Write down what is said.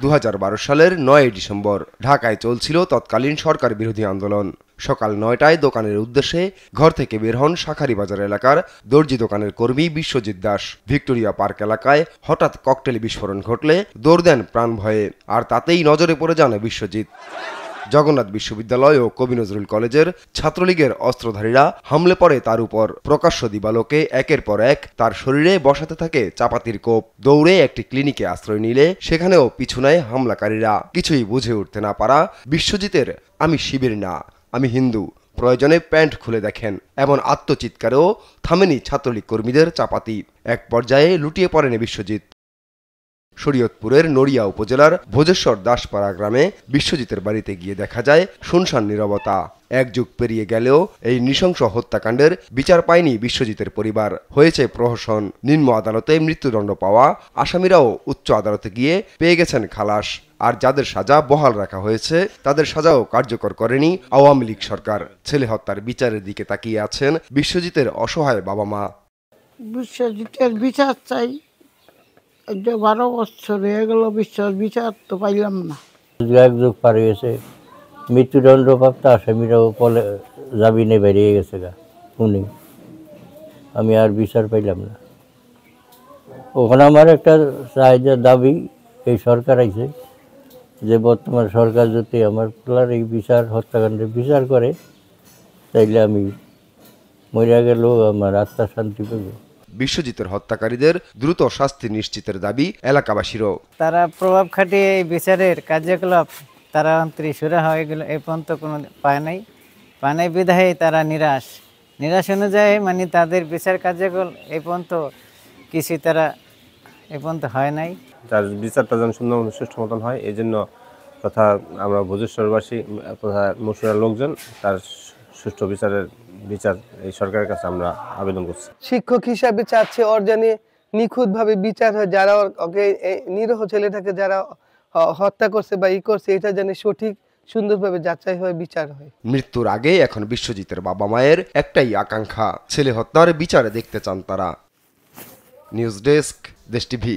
2012 সালের 9 ডিসেম্বর ঢাকায় চলছিল তৎকালীন সরকার বিরোধী আন্দোলন। সকাল 9টায় দোকানের উদ্দেশ্যে ঘর থেকে বের হন শাঁখারীবাজার এলাকার দর্জি দোকানের কর্মী বিশ্বজিৎ দাস। ভিক্টোরিয়া পার্ক এলাকায় হঠাৎ ককটেল বিস্ফোরণ ঘটলে দৌড় দেন প্রাণ ভয়ে, আর তাতেই নজরে পড়ে যান বিশ্বজিৎ। জগন্নাথ বিশ্ববিদ্যালয় ও কবি নজরুল কলেজের ছাত্রলীগের অস্ত্রধারীরা হামলে পড়ে তার উপর। প্রকাশ্য দিবালোকে একের পর এক তার শরীরে বসাতে থাকে চাপাতির কোপ। দৌড়ে একটি ক্লিনিকে আশ্রয় নিলে সেখানেও পিছু নেয় হামলাকারীরা। কিছুই বুঝে উঠতে না পারা বিশ্বজিতের আমি শিবির না, আমি হিন্দু, প্রয়োজনে প্যান্ট খুলে দেখেন এমন আত্মচিৎকারেও থামেনি ছাত্রলীগ কর্মীদের চাপাতি। এক পর্যায়ে লুটিয়ে পড়েন বিশ্বজিৎ। শরীয়তপুরের নড়িয়া উপজেলার ভোজেশ্বর দাসপাড়া গ্রামে বিশ্বজিতের বাড়িতে গিয়ে দেখা যায় শুনশান নীরবতা। এক যুগ পেরিয়ে গেলেও এই নৃশংস হত্যাকাণ্ডের বিচার পায়নি বিশ্বজিতের পরিবার। হয়েছে প্রহসন। নিম্ন আদালতে মৃত্যুদণ্ড পাওয়া আসামিরাও উচ্চ আদালতে গিয়ে পেয়ে গেছেন খালাস। আর যাদের সাজা বহাল রাখা হয়েছে তাদের সাজাও কার্যকর করেনি আওয়ামী লীগ সরকার। ছেলে হত্যার বিচারের দিকে তাকিয়ে আছেন বিশ্বজিতের অসহায় বাবা মা। বিশ্বজিতের বিচার চাই। 12 বছর হয়ে গেল, বিচার তো পাইলাম না। এক যুগ পার গেছে, মৃত্যুদণ্ডপ্রাপ্ত আসামিরাও জামিনে বেরিয়ে গেছে গা উনি, আমি আর বিচার পাইলাম না। ওখানে আমার একটা চাহিদার দাবি, এই সরকার আইছে যে বর্তমান সরকার যদি আমার পোলার এই হত্যাকাণ্ডের বিচার করে, তাইলে আমি মরিয়া গেলেও আমার আত্মা শান্তি পাবে। বিশ্বজিতের হত্যাকারীদের দ্রুত শাস্তি নিশ্চিতের দাবি এলাকাবাসীরও। তারা প্রভাব খাটিয়ে এই বিচারের কার্যকলাপ তারা ত্রিসুরা হয়ে গেল, এ পর্যন্ত কোনো পায় নাই বিধায় তারা নিরাশ অনুযায়ী মানে তাদের বিচার কার্যকলাপ এ পর্যন্ত কিছুই তারা এ পর্যন্ত হয় নাই। তার বিচারটা যেন সুন্দর সুষ্ঠু মতন হয়, এই জন্য তথা আমরা ভোজেশ্বরবাসী তথা মুর্শিদার লোকজন তার সুষ্ঠু বিচার এই সরকারের কাছে আমরা আবেদন করছি। শিক্ষক হিসাবে চাচ্ছে ওর জানি নিখুঁতভাবে বিচার হয়, যারা ওকে নিরীহ ছেলেটাকে যারা হত্যা করছে বা করছে, এটা জানি সঠিক সুন্দরভাবে যাচাই হয়, বিচার হয়। মৃত্যুর আগে এখন বিশ্বজিতের বাবা মায়ের একটাই আকাঙ্ক্ষা, ছেলে হত্যার বিচার দেখতে চান তারা। নিউজ ডেস্ক, দেশ টিভি।